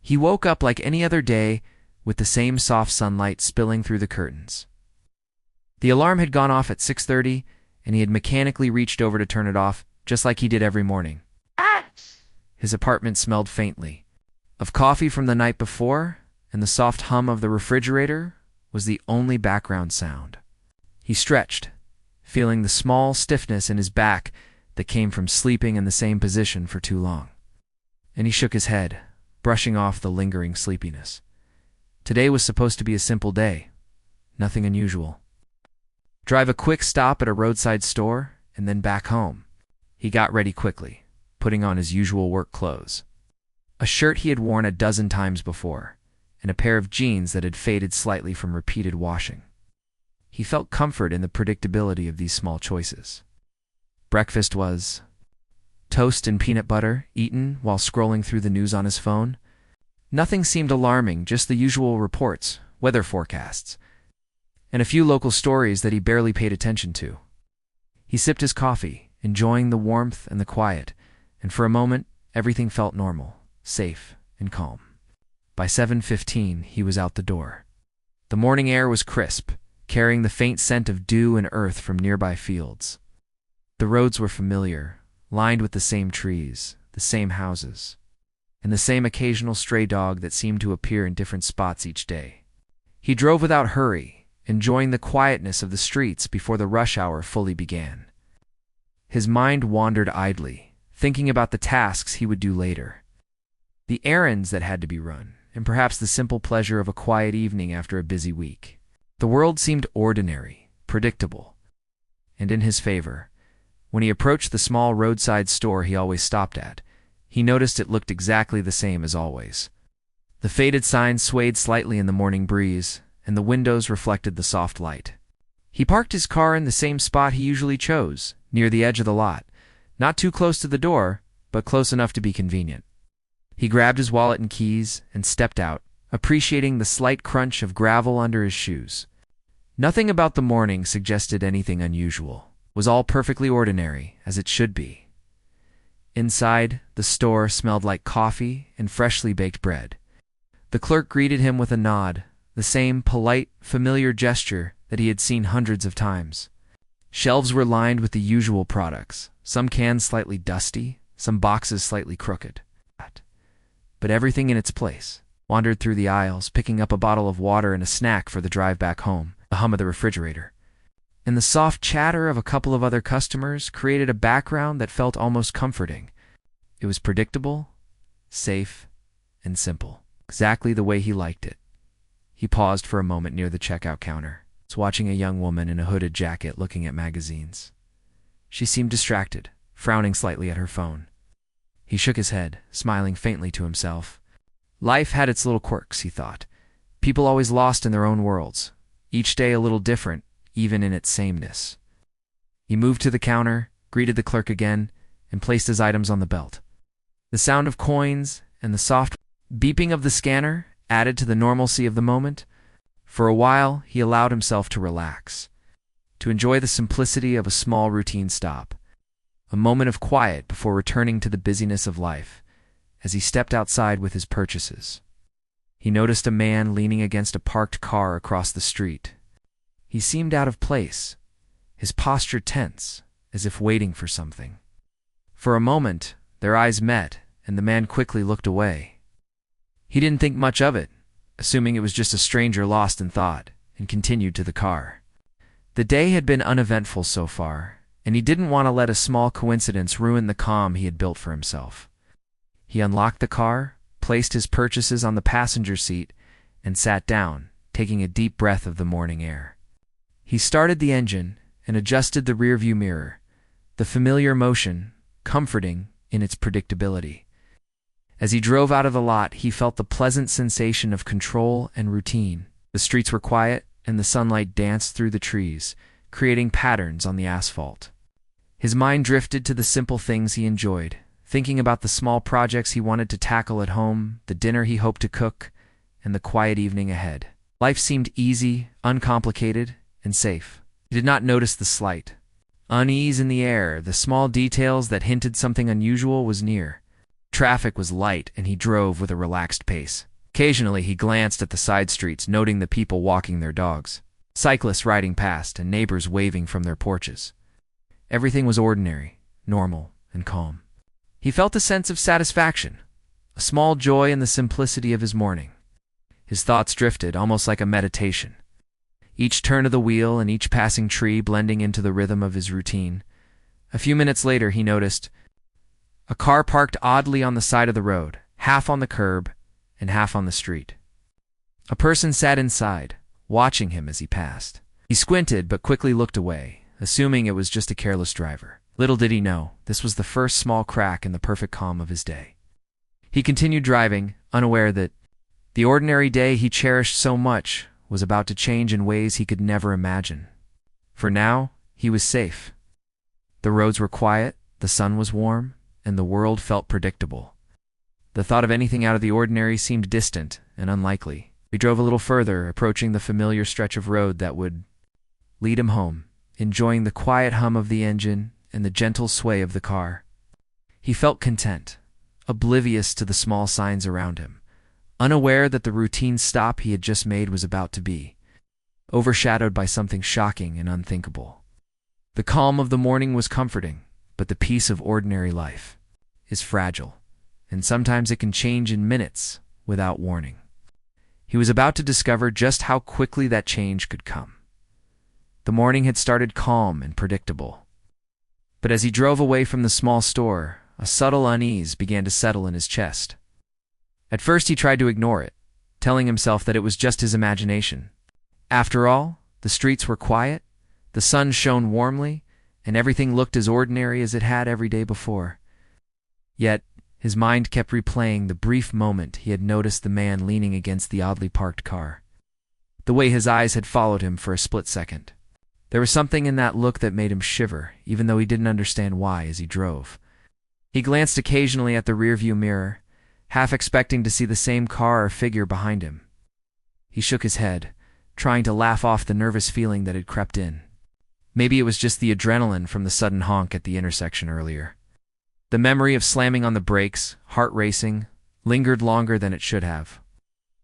He woke up like any other day, with the same soft sunlight spilling through the curtains. The alarm had gone off at 6:30, and he had mechanically reached over to turn it off, just like he did every morning. His apartment smelled faintly of coffee from the night before, and the soft hum of the refrigerator was the only background sound. He stretched, feeling the small stiffness in his back that came from sleeping in the same position for too long. And he shook his head, brushing off the lingering sleepiness. Today was supposed to be a simple day, nothing unusual. Drive a quick stop at a roadside store, and then back home. He got ready quickly, putting on his usual work clothes. A shirt he had worn a dozen times before, and a pair of jeans that had faded slightly from repeated washing. He felt comfort in the predictability of these small choices. Breakfast was toast and peanut butter, eaten while scrolling through the news on his phone. Nothing seemed alarming, just the usual reports, weather forecasts, and a few local stories that he barely paid attention to. He sipped his coffee, enjoying the warmth and the quiet, and for a moment, everything felt normal, safe, and calm. By 7:15, he was out the door. The morning air was crisp, carrying the faint scent of dew and earth from nearby fields. The roads were familiar, lined with the same trees, the same houses, and the same occasional stray dog that seemed to appear in different spots each day. He drove without hurry, enjoying the quietness of the streets before the rush hour fully began. His mind wandered idly, thinking about the tasks he would do later, the errands that had to be run, and perhaps the simple pleasure of a quiet evening after a busy week. The world seemed ordinary, predictable, and in his favor. When he approached the small roadside store he always stopped at, he noticed it looked exactly the same as always. The faded sign swayed slightly in the morning breeze, and the windows reflected the soft light. He parked his car in the same spot he usually chose, near the edge of the lot, not too close to the door, but close enough to be convenient. He grabbed his wallet and keys and stepped out, appreciating the slight crunch of gravel under his shoes. Nothing about the morning suggested anything unusual. It was all perfectly ordinary, as it should be. Inside, the store smelled like coffee and freshly baked bread. The clerk greeted him with a nod, the same polite, familiar gesture that he had seen hundreds of times. Shelves were lined with the usual products, some cans slightly dusty, some boxes slightly crooked. But everything in its place. Wandered through the aisles, picking up a bottle of water and a snack for the drive back home, the hum of the refrigerator. And the soft chatter of a couple of other customers created a background that felt almost comforting. It was predictable, safe, and simple. Exactly the way he liked it. He paused for a moment near the checkout counter, watching a young woman in a hooded jacket looking at magazines. She seemed distracted, frowning slightly at her phone. He shook his head, smiling faintly to himself. Life had its little quirks, he thought. People always lost in their own worlds, each day a little different, even in its sameness. He moved to the counter, greeted the clerk again, and placed his items on the belt. The sound of coins and the soft beeping of the scanner added to the normalcy of the moment. For a while, he allowed himself to relax, to enjoy the simplicity of a small routine stop, a moment of quiet before returning to the busyness of life. As he stepped outside with his purchases, he noticed a man leaning against a parked car across the street. He seemed out of place, his posture tense, as if waiting for something. For a moment, their eyes met, and the man quickly looked away. He didn't think much of it, assuming it was just a stranger lost in thought, and continued to the car. The day had been uneventful so far, and he didn't want to let a small coincidence ruin the calm he had built for himself. He unlocked the car, placed his purchases on the passenger seat, and sat down, taking a deep breath of the morning air. He started the engine and adjusted the rearview mirror, the familiar motion, comforting in its predictability. As he drove out of the lot, he felt the pleasant sensation of control and routine. The streets were quiet, and the sunlight danced through the trees, creating patterns on the asphalt. His mind drifted to the simple things he enjoyed, thinking about the small projects he wanted to tackle at home, the dinner he hoped to cook, and the quiet evening ahead. Life seemed easy, uncomplicated, and safe. He did not notice the slight unease in the air, the small details that hinted something unusual was near. Traffic was light, and he drove with a relaxed pace. Occasionally, he glanced at the side streets, noting the people walking their dogs, cyclists riding past, and neighbors waving from their porches. Everything was ordinary, normal, and calm. He felt a sense of satisfaction, a small joy in the simplicity of his morning. His thoughts drifted, almost like a meditation, each turn of the wheel and each passing tree blending into the rhythm of his routine. A few minutes later, he noticed a car parked oddly on the side of the road, half on the curb and half on the street. A person sat inside, watching him as he passed. He squinted but quickly looked away, assuming it was just a careless driver. Little did he know, this was the first small crack in the perfect calm of his day. He continued driving, unaware that the ordinary day he cherished so much was about to change in ways he could never imagine. For now, he was safe. The roads were quiet, the sun was warm, and the world felt predictable. The thought of anything out of the ordinary seemed distant and unlikely. He drove a little further, approaching the familiar stretch of road that would lead him home, enjoying the quiet hum of the engine and the gentle sway of the car. He felt content, oblivious to the small signs around him, unaware that the routine stop he had just made was about to be overshadowed by something shocking and unthinkable. The calm of the morning was comforting, but the peace of ordinary life is fragile, and sometimes it can change in minutes without warning. He was about to discover just how quickly that change could come. The morning had started calm and predictable, but as he drove away from the small store, a subtle unease began to settle in his chest. At first he tried to ignore it, telling himself that it was just his imagination. After all, the streets were quiet, the sun shone warmly, and everything looked as ordinary as it had every day before. Yet, his mind kept replaying the brief moment he had noticed the man leaning against the oddly parked car. The way his eyes had followed him for a split second. There was something in that look that made him shiver, even though he didn't understand why as he drove. He glanced occasionally at the rearview mirror, half expecting to see the same car or figure behind him. He shook his head, trying to laugh off the nervous feeling that had crept in. Maybe it was just the adrenaline from the sudden honk at the intersection earlier. The memory of slamming on the brakes, heart racing, lingered longer than it should have.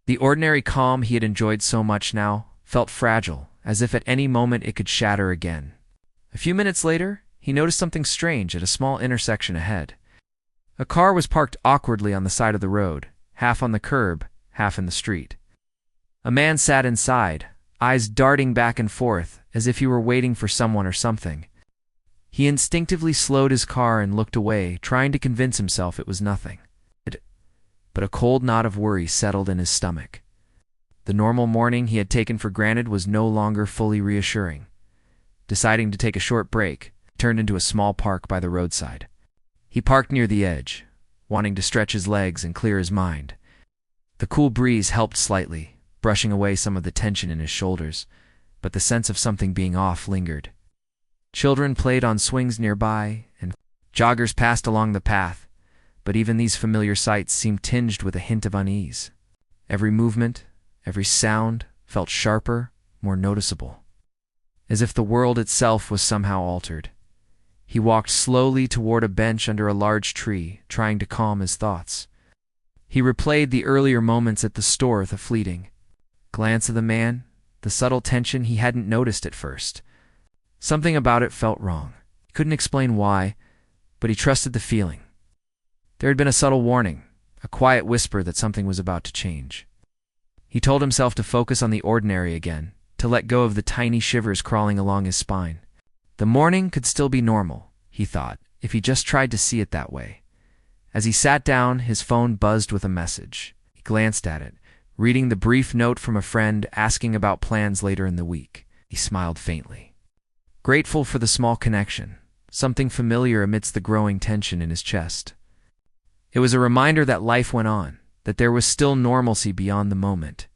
The ordinary calm he had enjoyed so much now felt fragile, as if at any moment it could shatter again. A few minutes later, he noticed something strange at a small intersection ahead. A car was parked awkwardly on the side of the road, half on the curb, half in the street. A man sat inside, eyes darting back and forth, as if he were waiting for someone or something. He instinctively slowed his car and looked away, trying to convince himself it was nothing. But a cold knot of worry settled in his stomach. The normal morning he had taken for granted was no longer fully reassuring. Deciding to take a short break, he turned into a small park by the roadside. He parked near the edge, wanting to stretch his legs and clear his mind. The cool breeze helped slightly, brushing away some of the tension in his shoulders, but the sense of something being off lingered. Children played on swings nearby, and joggers passed along the path, but even these familiar sights seemed tinged with a hint of unease. Every movement, every sound felt sharper, more noticeable, as if the world itself was somehow altered. He walked slowly toward a bench under a large tree, trying to calm his thoughts. He replayed the earlier moments at the store with a fleeting glance of the man, the subtle tension he hadn't noticed at first. Something about it felt wrong. He couldn't explain why, but he trusted the feeling. There had been a subtle warning, a quiet whisper that something was about to change. He told himself to focus on the ordinary again, to let go of the tiny shivers crawling along his spine. The morning could still be normal, he thought, if he just tried to see it that way. As he sat down, his phone buzzed with a message. He glanced at it, reading the brief note from a friend asking about plans later in the week. He smiled faintly, grateful for the small connection, something familiar amidst the growing tension in his chest. It was a reminder that life went on, that there was still normalcy beyond the moment.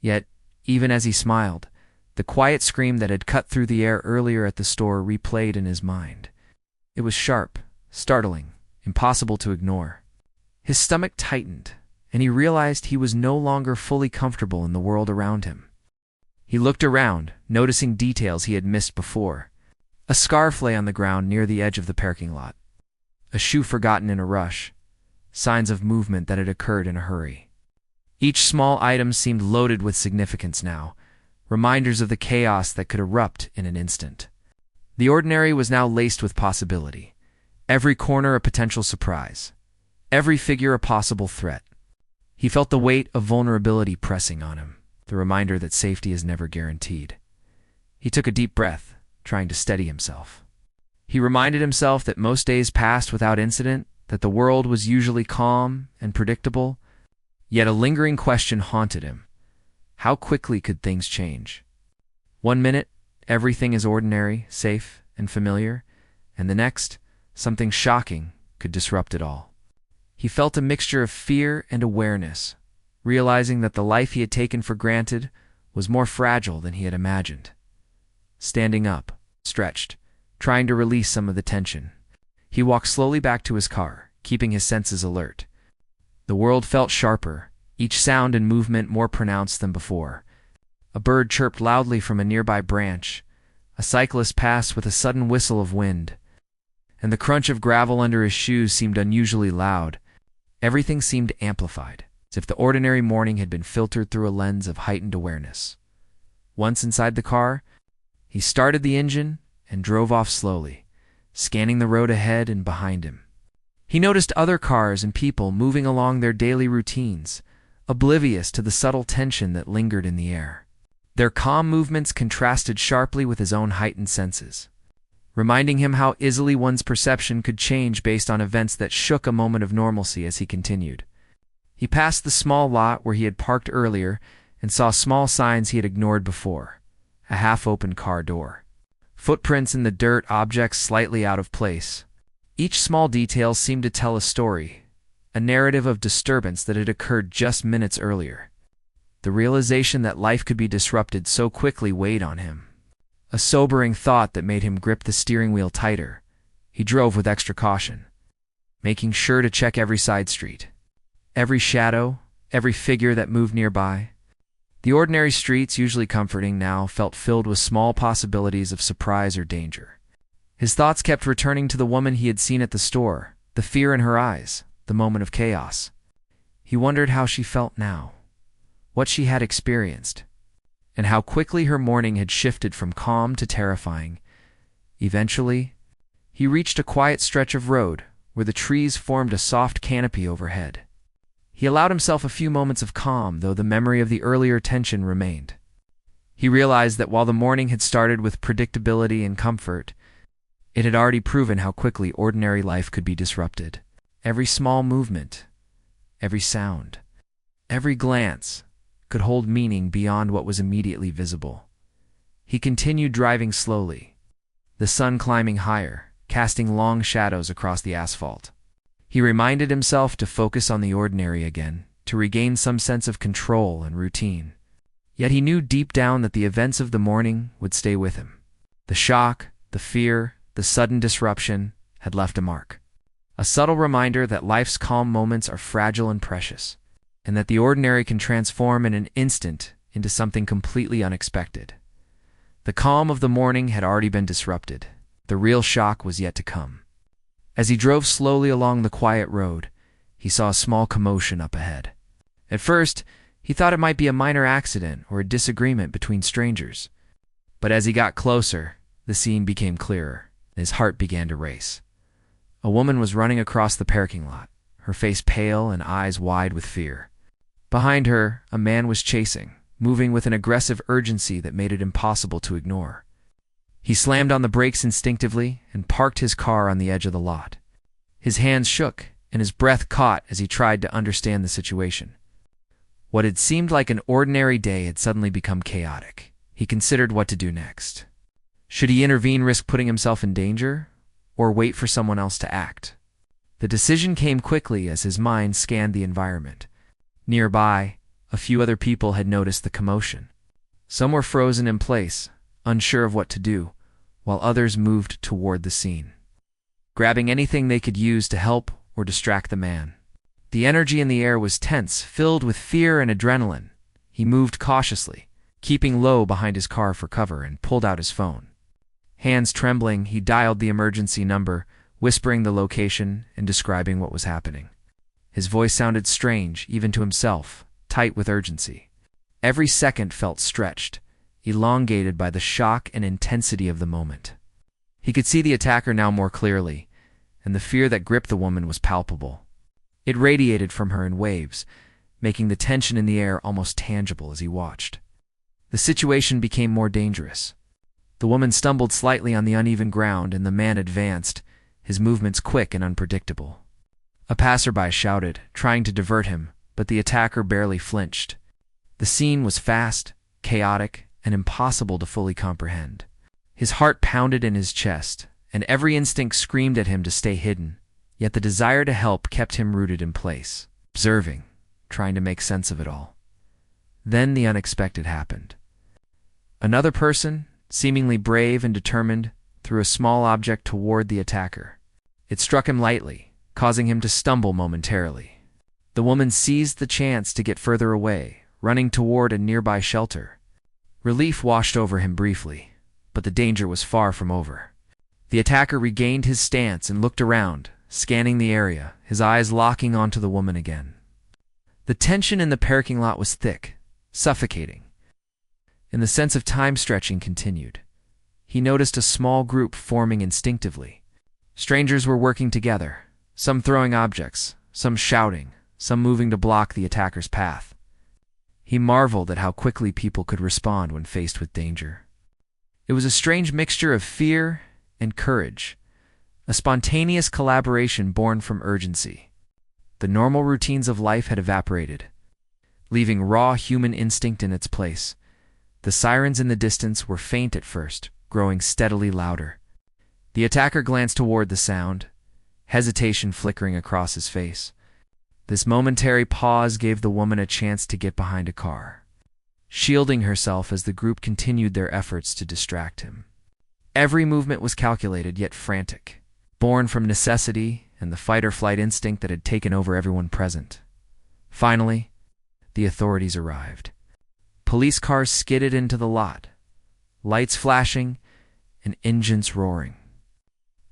Yet, even as he smiled, the quiet scream that had cut through the air earlier at the store replayed in his mind. It was sharp, startling, impossible to ignore. His stomach tightened, and he realized he was no longer fully comfortable in the world around him. He looked around, noticing details he had missed before. A scarf lay on the ground near the edge of the parking lot. a shoe forgotten in a rush, signs of movement that had occurred in a hurry. Each small item seemed loaded with significance now, reminders of the chaos that could erupt in an instant. The ordinary was now laced with possibility, every corner a potential surprise, every figure a possible threat. He felt the weight of vulnerability pressing on him, the reminder that safety is never guaranteed. He took a deep breath, trying to steady himself. He reminded himself that most days passed without incident, that the world was usually calm and predictable, yet a lingering question haunted him. How quickly could things change? 1 minute, everything is ordinary, safe, and familiar, and the next, something shocking could disrupt it all. He felt a mixture of fear and awareness, realizing that the life he had taken for granted was more fragile than he had imagined. Standing up, stretched, trying to release some of the tension, he walked slowly back to his car, keeping his senses alert. The world felt sharper, each sound and movement more pronounced than before. A bird chirped loudly from a nearby branch, a cyclist passed with a sudden whistle of wind, and the crunch of gravel under his shoes seemed unusually loud. Everything seemed amplified, as if the ordinary morning had been filtered through a lens of heightened awareness. Once inside the car, he started the engine and drove off slowly, scanning the road ahead and behind him. He noticed other cars and people moving along their daily routines, oblivious to the subtle tension that lingered in the air. Their calm movements contrasted sharply with his own heightened senses, reminding him how easily one's perception could change based on events that shook a moment of normalcy as he continued. He passed the small lot where he had parked earlier and saw small signs he had ignored before, a half-open car door, footprints in the dirt, objects slightly out of place. Each small detail seemed to tell a story, a narrative of disturbance that had occurred just minutes earlier. The realization that life could be disrupted so quickly weighed on him, a sobering thought that made him grip the steering wheel tighter. He drove with extra caution, making sure to check every side street, every shadow, every figure that moved nearby. The ordinary streets, usually comforting now, felt filled with small possibilities of surprise or danger. His thoughts kept returning to the woman he had seen at the store, the fear in her eyes, the moment of chaos. He wondered how she felt now, what she had experienced, and how quickly her morning had shifted from calm to terrifying. Eventually, he reached a quiet stretch of road where the trees formed a soft canopy overhead. He allowed himself a few moments of calm, though the memory of the earlier tension remained. He realized that while the morning had started with predictability and comfort, it had already proven how quickly ordinary life could be disrupted. Every small movement, every sound, every glance could hold meaning beyond what was immediately visible. He continued driving slowly, the sun climbing higher, casting long shadows across the asphalt. He reminded himself to focus on the ordinary again, to regain some sense of control and routine. Yet he knew deep down that the events of the morning would stay with him. The shock, the fear, the sudden disruption had left a mark. A subtle reminder that life's calm moments are fragile and precious, and that the ordinary can transform in an instant into something completely unexpected. The calm of the morning had already been disrupted. The real shock was yet to come. As he drove slowly along the quiet road, he saw a small commotion up ahead. At first, he thought it might be a minor accident or a disagreement between strangers. But as he got closer, the scene became clearer, and his heart began to race. A woman was running across the parking lot, her face pale and eyes wide with fear. Behind her, a man was chasing, moving with an aggressive urgency that made it impossible to ignore. He slammed on the brakes instinctively and parked his car on the edge of the lot. His hands shook, and his breath caught as he tried to understand the situation. What had seemed like an ordinary day had suddenly become chaotic. He considered what to do next. Should he intervene, risk putting himself in danger, or wait for someone else to act? The decision came quickly as his mind scanned the environment. Nearby, a few other people had noticed the commotion. Some were frozen in place, unsure of what to do, while others moved toward the scene, grabbing anything they could use to help or distract the man. The energy in the air was tense, filled with fear and adrenaline. He moved cautiously, keeping low behind his car for cover, and pulled out his phone. Hands trembling, he dialed the emergency number, whispering the location and describing what was happening. His voice sounded strange, even to himself, tight with urgency. Every second felt stretched, elongated by the shock and intensity of the moment. He could see the attacker now more clearly, and the fear that gripped the woman was palpable. It radiated from her in waves, making the tension in the air almost tangible as he watched. The situation became more dangerous. The woman stumbled slightly on the uneven ground, and the man advanced, his movements quick and unpredictable. A passerby shouted, trying to divert him, but the attacker barely flinched. The scene was fast, chaotic, and impossible to fully comprehend. His heart pounded in his chest, and every instinct screamed at him to stay hidden, yet the desire to help kept him rooted in place, observing, trying to make sense of it all. Then the unexpected happened. Another person, seemingly brave and determined, threw a small object toward the attacker. It struck him lightly, causing him to stumble momentarily. The woman seized the chance to get further away, running toward a nearby shelter. Relief washed over him briefly, but the danger was far from over. The attacker regained his stance and looked around, scanning the area, his eyes locking onto the woman again. The tension in the parking lot was thick, suffocating, and the sense of time stretching continued. He noticed a small group forming instinctively. Strangers were working together, some throwing objects, some shouting, some moving to block the attacker's path. He marveled at how quickly people could respond when faced with danger. It was a strange mixture of fear and courage, a spontaneous collaboration born from urgency. The normal routines of life had evaporated, leaving raw human instinct in its place. The sirens in the distance were faint at first, growing steadily louder. The attacker glanced toward the sound, hesitation flickering across his face. This momentary pause gave the woman a chance to get behind a car, shielding herself as the group continued their efforts to distract him. Every movement was calculated yet frantic, born from necessity and the fight-or-flight instinct that had taken over everyone present. Finally, the authorities arrived. Police cars skidded into the lot, lights flashing and engines roaring.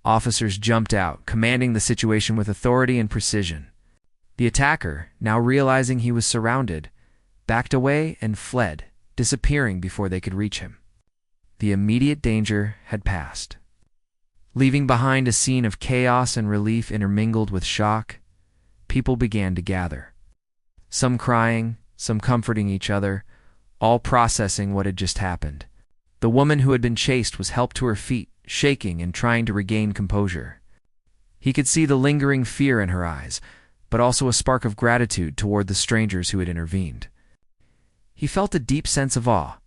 Officers jumped out, commanding the situation with authority and precision. The attacker, now realizing he was surrounded, backed away and fled, disappearing before they could reach him. The immediate danger had passed. Leaving behind a scene of chaos and relief intermingled with shock, people began to gather. Some crying, some comforting each other, all processing what had just happened. The woman who had been chased was helped to her feet, shaking and trying to regain composure. He could see the lingering fear in her eyes, but also a spark of gratitude toward the strangers who had intervened. He felt a deep sense of awe,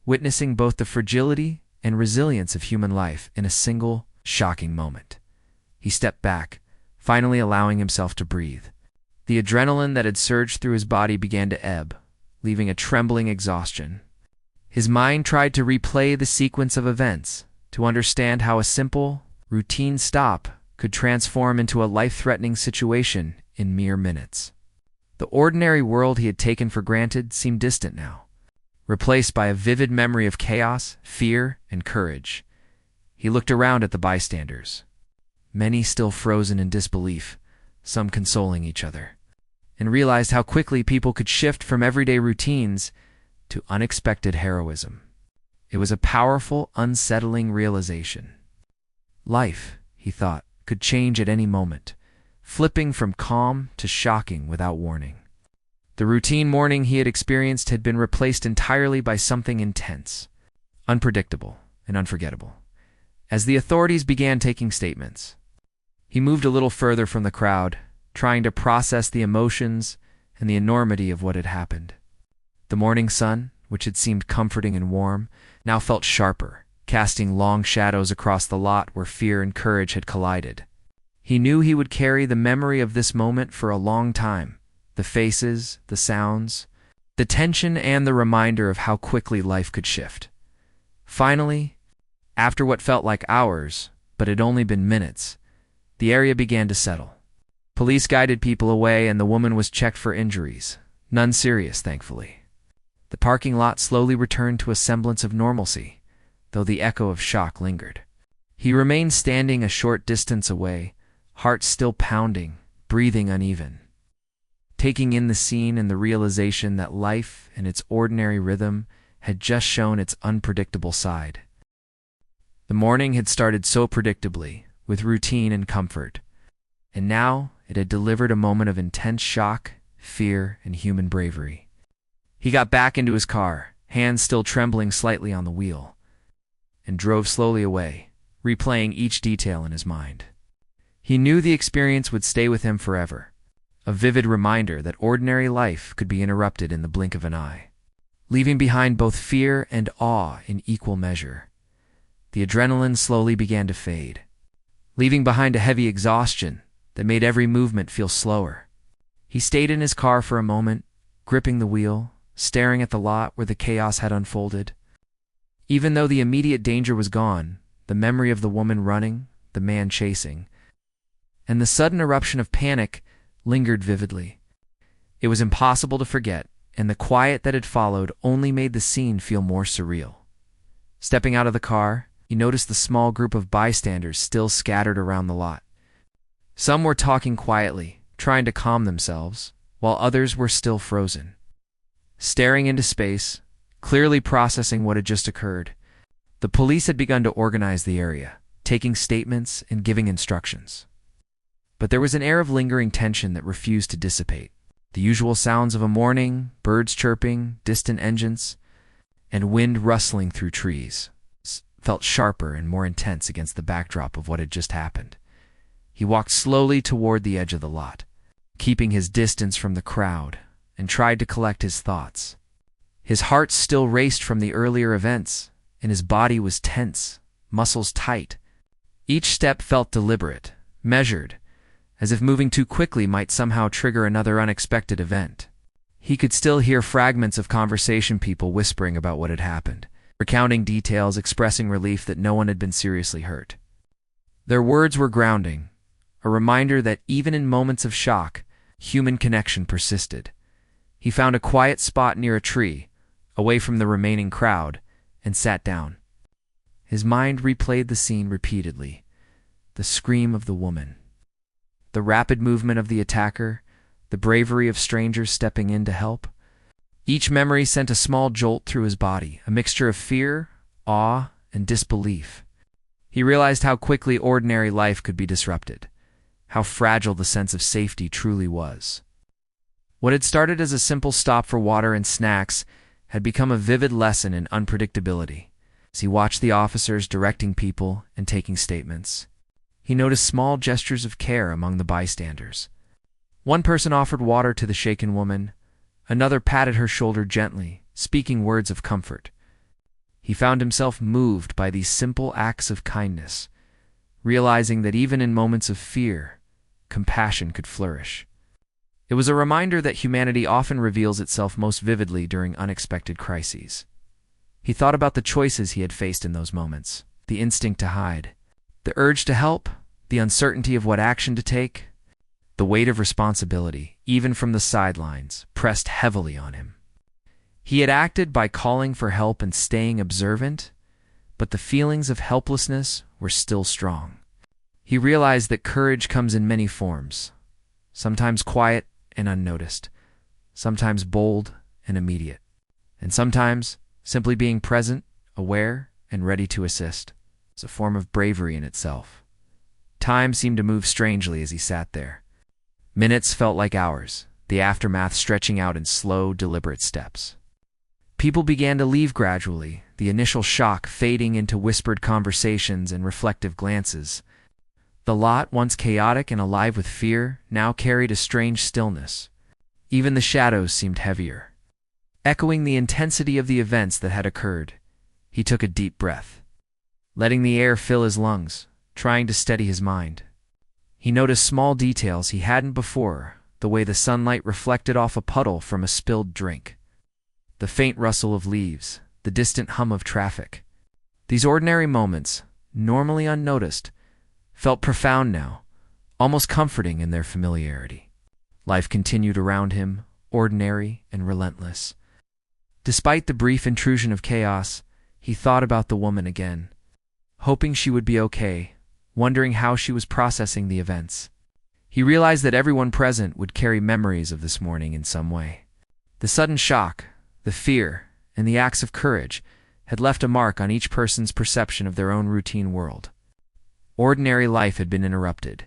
witnessing both the fragility and resilience of human life in a single, shocking moment. He stepped back, finally allowing himself to breathe. The adrenaline that had surged through his body began to ebb, leaving a trembling exhaustion. His mind tried to replay the sequence of events, to understand how a simple, routine stop could transform into a life-threatening situation in mere minutes. The ordinary world he had taken for granted seemed distant now, replaced by a vivid memory of chaos, fear, and courage. He looked around at the bystanders, many still frozen in disbelief, some consoling each other, and realized how quickly people could shift from everyday routines to unexpected heroism. It was a powerful, unsettling realization. Life, he thought, could change at any moment, flipping from calm to shocking without warning. The routine morning he had experienced had been replaced entirely by something intense, unpredictable, and unforgettable. As the authorities began taking statements, he moved a little further from the crowd, trying to process the emotions and the enormity of what had happened. The morning sun, which had seemed comforting and warm, now felt sharper, casting long shadows across the lot where fear and courage had collided. He knew he would carry the memory of this moment for a long time, the faces, the sounds, the tension, and the reminder of how quickly life could shift. Finally, after what felt like hours, but had only been minutes, the area began to settle. Police guided people away and the woman was checked for injuries, none serious, thankfully. The parking lot slowly returned to a semblance of normalcy, though the echo of shock lingered. He remained standing a short distance away, heart still pounding, breathing uneven, taking in the scene and the realization that life and its ordinary rhythm had just shown its unpredictable side. The morning had started so predictably, with routine and comfort, and now it had delivered a moment of intense shock, fear, and human bravery. He got back into his car, hands still trembling slightly on the wheel, and drove slowly away, replaying each detail in his mind. He knew the experience would stay with him forever, a vivid reminder that ordinary life could be interrupted in the blink of an eye, leaving behind both fear and awe in equal measure. The adrenaline slowly began to fade, leaving behind a heavy exhaustion that made every movement feel slower. He stayed in his car for a moment, gripping the wheel, staring at the lot where the chaos had unfolded. Even though the immediate danger was gone, the memory of the woman running, the man chasing, and the sudden eruption of panic lingered vividly. It was impossible to forget, and the quiet that had followed only made the scene feel more surreal. Stepping out of the car, he noticed the small group of bystanders still scattered around the lot. Some were talking quietly, trying to calm themselves, while others were still frozen, staring into space, clearly processing what had just occurred. The police had begun to organize the area, taking statements and giving instructions. But there was an air of lingering tension that refused to dissipate. The usual sounds of a morning, birds chirping, distant engines, and wind rustling through trees, felt sharper and more intense against the backdrop of what had just happened. He walked slowly toward the edge of the lot, keeping his distance from the crowd, and tried to collect his thoughts. His heart still raced from the earlier events, and his body was tense, muscles tight. Each step felt deliberate, measured, as if moving too quickly might somehow trigger another unexpected event. He could still hear fragments of conversation, people whispering about what had happened, recounting details, expressing relief that no one had been seriously hurt. Their words were grounding, a reminder that even in moments of shock, human connection persisted. He found a quiet spot near a tree, away from the remaining crowd, and sat down. His mind replayed the scene repeatedly. The scream of the woman, the rapid movement of the attacker, the bravery of strangers stepping in to help. Each memory sent a small jolt through his body, a mixture of fear, awe, and disbelief. He realized how quickly ordinary life could be disrupted, how fragile the sense of safety truly was. What had started as a simple stop for water and snacks had become a vivid lesson in unpredictability. As he watched the officers directing people and taking statements, he noticed small gestures of care among the bystanders. One person offered water to the shaken woman, another patted her shoulder gently, speaking words of comfort. He found himself moved by these simple acts of kindness, realizing that even in moments of fear, compassion could flourish. It was a reminder that humanity often reveals itself most vividly during unexpected crises. He thought about the choices he had faced in those moments, the instinct to hide, the urge to help, the uncertainty of what action to take. The weight of responsibility, even from the sidelines, pressed heavily on him. He had acted by calling for help and staying observant, but the feelings of helplessness were still strong. He realized that courage comes in many forms, sometimes quiet and unnoticed, sometimes bold and immediate, and sometimes simply being present, aware, and ready to assist. It's a form of bravery in itself. Time seemed to move strangely as he sat there. Minutes felt like hours, the aftermath stretching out in slow, deliberate steps. People began to leave gradually, the initial shock fading into whispered conversations and reflective glances. The lot, once chaotic and alive with fear, now carried a strange stillness. Even the shadows seemed heavier, echoing the intensity of the events that had occurred. He took a deep breath, letting the air fill his lungs, trying to steady his mind. He noticed small details he hadn't before, the way the sunlight reflected off a puddle from a spilled drink, the faint rustle of leaves, the distant hum of traffic. These ordinary moments, normally unnoticed, felt profound now, almost comforting in their familiarity. Life continued around him, ordinary and relentless. Despite the brief intrusion of chaos, he thought about the woman again, hoping she would be okay, wondering how she was processing the events. He realized that everyone present would carry memories of this morning in some way. The sudden shock, the fear, and the acts of courage had left a mark on each person's perception of their own routine world. Ordinary life had been interrupted,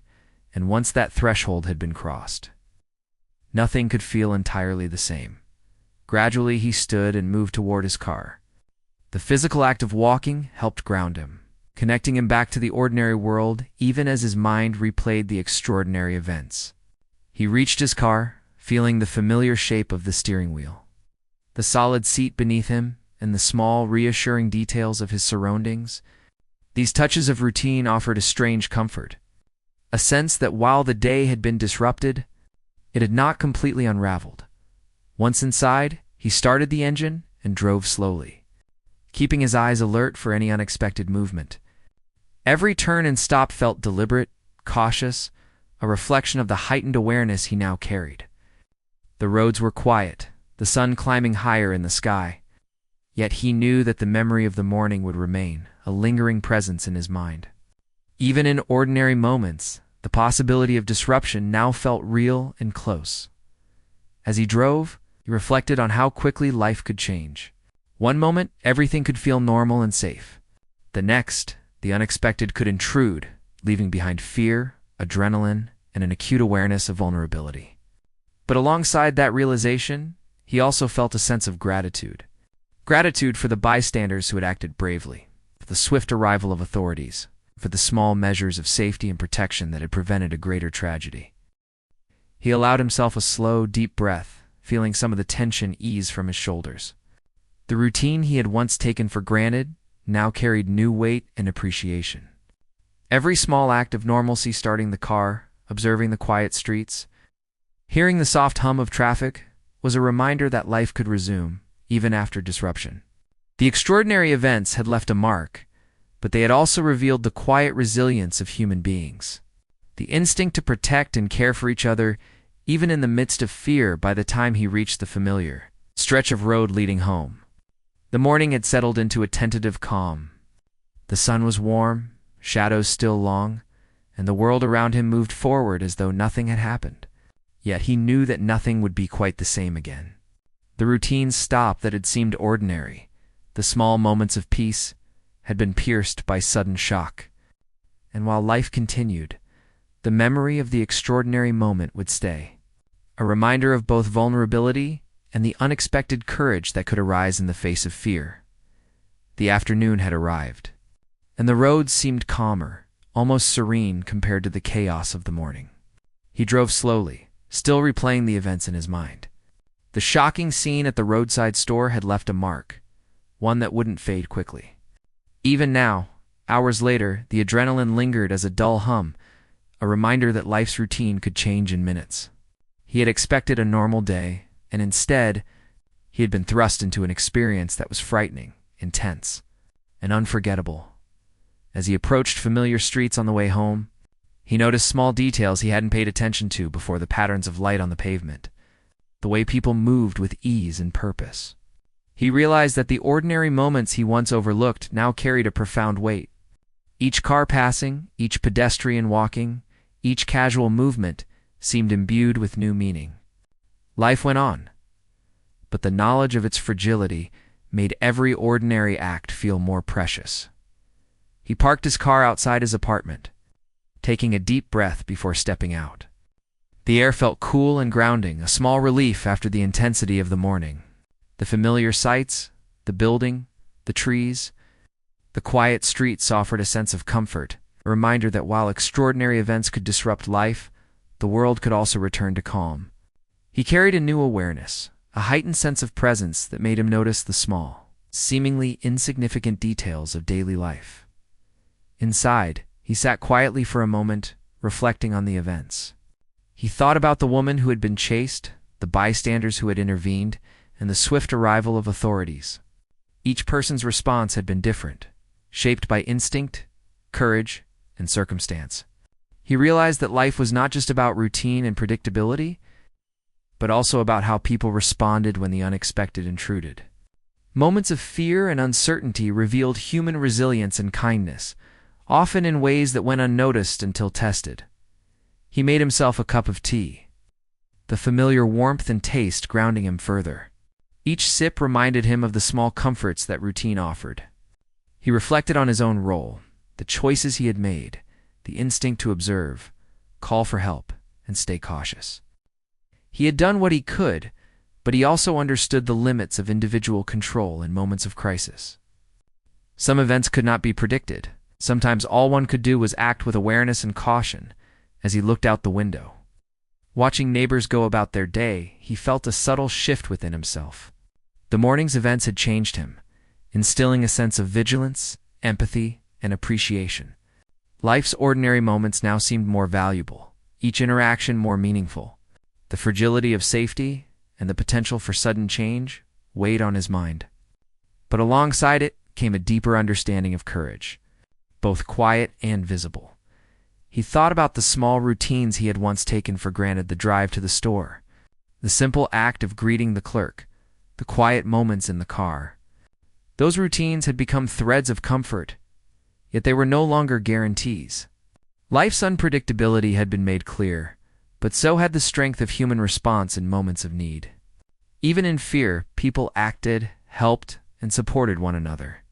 and once that threshold had been crossed, nothing could feel entirely the same. Gradually, he stood and moved toward his car. The physical act of walking helped ground him, connecting him back to the ordinary world even as his mind replayed the extraordinary events. He reached his car, feeling the familiar shape of the steering wheel, the solid seat beneath him, and the small, reassuring details of his surroundings. These touches of routine offered a strange comfort, a sense that while the day had been disrupted, it had not completely unraveled. Once inside, he started the engine and drove slowly, keeping his eyes alert for any unexpected movement. Every turn and stop felt deliberate, cautious, a reflection of the heightened awareness he now carried. The roads were quiet, the sun climbing higher in the sky, yet he knew that the memory of the morning would remain, a lingering presence in his mind. Even in ordinary moments, the possibility of disruption now felt real and close. As he drove, he reflected on how quickly life could change. One moment, everything could feel normal and safe. The next, the unexpected could intrude, leaving behind fear, adrenaline, and an acute awareness of vulnerability. But alongside that realization, he also felt a sense of gratitude. Gratitude for the bystanders who had acted bravely, for the swift arrival of authorities, for the small measures of safety and protection that had prevented a greater tragedy. He allowed himself a slow, deep breath, feeling some of the tension ease from his shoulders. The routine he had once taken for granted now carried new weight and appreciation. Every small act of normalcy, starting the car, observing the quiet streets, hearing the soft hum of traffic, was a reminder that life could resume, even after disruption. The extraordinary events had left a mark, but they had also revealed the quiet resilience of human beings, the instinct to protect and care for each other, even in the midst of fear. By the time he reached the familiar stretch of road leading home, the morning had settled into a tentative calm. The sun was warm, shadows still long, and the world around him moved forward as though nothing had happened. Yet he knew that nothing would be quite the same again. The routine stop that had seemed ordinary, the small moments of peace, had been pierced by sudden shock. And while life continued, the memory of the extraordinary moment would stay, a reminder of both vulnerability and the unexpected courage that could arise in the face of fear. The afternoon had arrived, and the roads seemed calmer, almost serene compared to the chaos of the morning. He drove slowly, still replaying the events in his mind. The shocking scene at the roadside store had left a mark, one that wouldn't fade quickly. Even now, hours later, the adrenaline lingered as a dull hum, a reminder that life's routine could change in minutes. He had expected a normal day, and instead, he had been thrust into an experience that was frightening, intense, and unforgettable. As he approached familiar streets on the way home, he noticed small details he hadn't paid attention to before: the patterns of light on the pavement, the way people moved with ease and purpose. He realized that the ordinary moments he once overlooked now carried a profound weight. Each car passing, each pedestrian walking, each casual movement seemed imbued with new meaning. Life went on, but the knowledge of its fragility made every ordinary act feel more precious. He parked his car outside his apartment, taking a deep breath before stepping out. The air felt cool and grounding, a small relief after the intensity of the morning. The familiar sights, the building, the trees, the quiet streets offered a sense of comfort, a reminder that while extraordinary events could disrupt life, the world could also return to calm. He carried a new awareness, a heightened sense of presence that made him notice the small, seemingly insignificant details of daily life. Inside, he sat quietly for a moment, reflecting on the events. He thought about the woman who had been chased, the bystanders who had intervened, and the swift arrival of authorities. Each person's response had been different, shaped by instinct, courage, and circumstance. He realized that life was not just about routine and predictability, but also about how people responded when the unexpected intruded. Moments of fear and uncertainty revealed human resilience and kindness, often in ways that went unnoticed until tested. He made himself a cup of tea, the familiar warmth and taste grounding him further. Each sip reminded him of the small comforts that routine offered. He reflected on his own role, the choices he had made, the instinct to observe, call for help, and stay cautious. He had done what he could, but he also understood the limits of individual control in moments of crisis. Some events could not be predicted. Sometimes all one could do was act with awareness and caution as he looked out the window. Watching neighbors go about their day, he felt a subtle shift within himself. The morning's events had changed him, instilling a sense of vigilance, empathy, and appreciation. Life's ordinary moments now seemed more valuable, each interaction more meaningful. The fragility of safety and the potential for sudden change weighed on his mind. But alongside it came a deeper understanding of courage, both quiet and visible. He thought about the small routines he had once taken for granted: the drive to the store, the simple act of greeting the clerk, the quiet moments in the car. Those routines had become threads of comfort, yet they were no longer guarantees. Life's unpredictability had been made clear, but so had the strength of human response in moments of need. Even in fear, people acted, helped, and supported one another,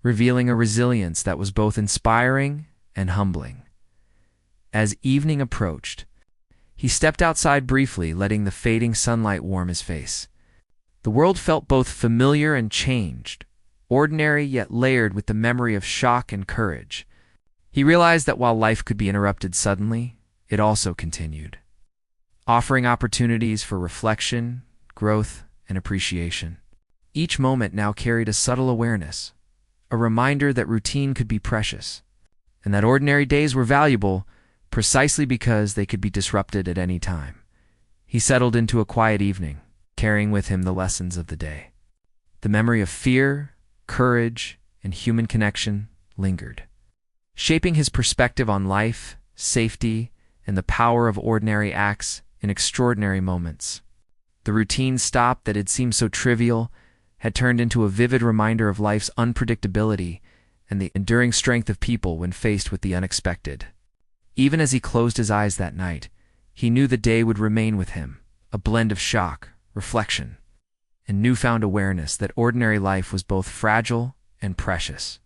revealing a resilience that was both inspiring and humbling. As evening approached, he stepped outside briefly, letting the fading sunlight warm his face. The world felt both familiar and changed, ordinary yet layered with the memory of shock and courage. He realized that while life could be interrupted suddenly, it also continued, offering opportunities for reflection, growth, and appreciation. Each moment now carried a subtle awareness, a reminder that routine could be precious, and that ordinary days were valuable precisely because they could be disrupted at any time. He settled into a quiet evening, carrying with him the lessons of the day. The memory of fear, courage, and human connection lingered, shaping his perspective on life, safety, and the power of ordinary acts in extraordinary moments. The routine stop that had seemed so trivial had turned into a vivid reminder of life's unpredictability and the enduring strength of people when faced with the unexpected. Even as he closed his eyes that night, he knew the day would remain with him, a blend of shock, reflection, and newfound awareness that ordinary life was both fragile and precious.